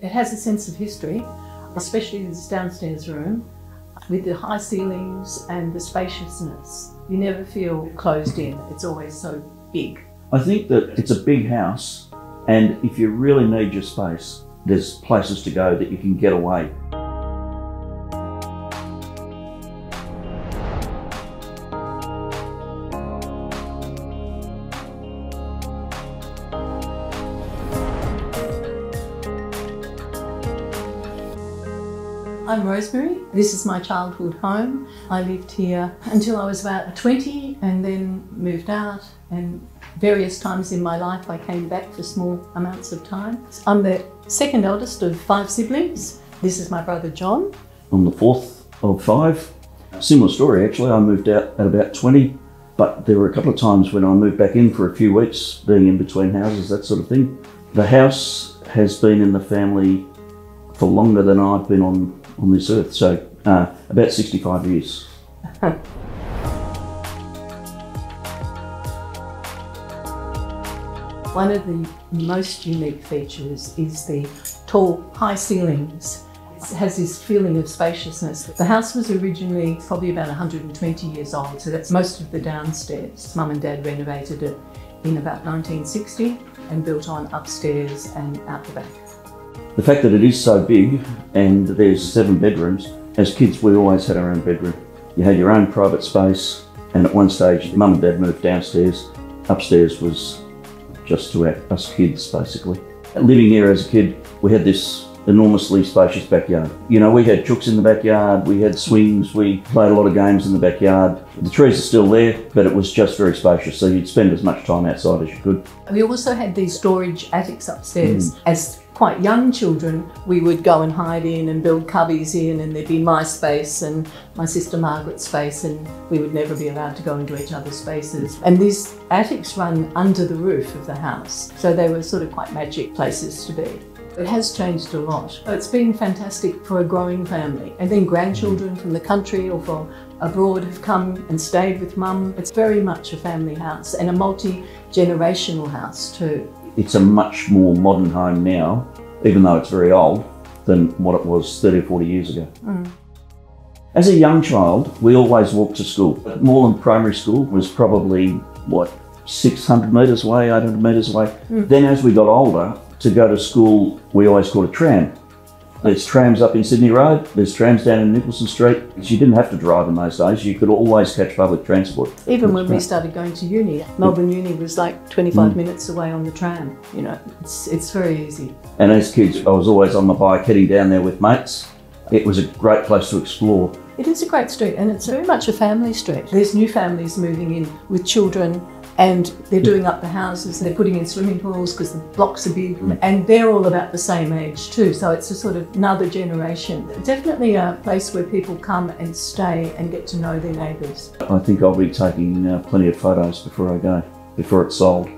It has a sense of history, especially this downstairs room with the high ceilings and the spaciousness. You never feel closed in, it's always so big. I think that it's a big house, and if you really need your space, there's places to go that you can get away. I'm Rosemary. This is my childhood home. I lived here until I was about 20 and then moved out, and various times in my life I came back for small amounts of time. I'm the second eldest of 5 siblings. This is my brother John. I'm the fourth of 5. Similar story actually, I moved out at about 20, but there were a couple of times when I moved back in for a few weeks, being in between houses, that sort of thing. The house has been in the family for longer than I've been on this earth, so about 65 years. One of the most unique features is the tall, high ceilings. It has this feeling of spaciousness. The house was originally probably about 120 years old, so that's most of the downstairs. Mum and Dad renovated it in about 1960 and built on upstairs and out the back. The fact that it is so big and there's 7 bedrooms, as kids we always had our own bedroom. You had your own private space, and at one stage Mum and Dad moved downstairs. Upstairs was just to us kids basically. Living here as a kid, we had this enormously spacious backyard. You know, we had chooks in the backyard, we had swings, we played a lot of games in the backyard. The trees are still there, but it was just very spacious, so you'd spend as much time outside as you could. We also had these storage attics upstairs. As quite young children, we would go and hide in and build cubbies in, and there'd be my space and my sister Margaret's space, and we would never be allowed to go into each other's spaces. And these attics run under the roof of the house, so they were sort of quite magic places to be. It has changed a lot. It's been fantastic for a growing family, and then grandchildren from the country or from abroad have come and stayed with Mum. It's very much a family house and a multi-generational house too. It's a much more modern home now, even though it's very old, than what it was 30 or 40 years ago. As a young child, we always walked to school. Moreland Primary School was probably, what, 600 metres away, 800 metres away. Then as we got older, to go to school, we always caught a tram. There's trams up in Sydney Road, there's trams down in Nicholson Street. You didn't have to drive in those days, you could always catch public transport. Even when we started going to uni, Melbourne Uni was like 25 minutes away on the tram. You know, it's very easy. And as kids, I was always on my bike heading down there with mates. It was a great place to explore. It is a great street, and it's very much a family street. There's new families moving in with children, and they're doing up the houses, they're putting in swimming pools because the blocks are big, and they're all about the same age too, so it's a sort of another generation. Definitely a place where people come and stay and get to know their neighbours. I think I'll be taking plenty of photos before I go, before it's sold.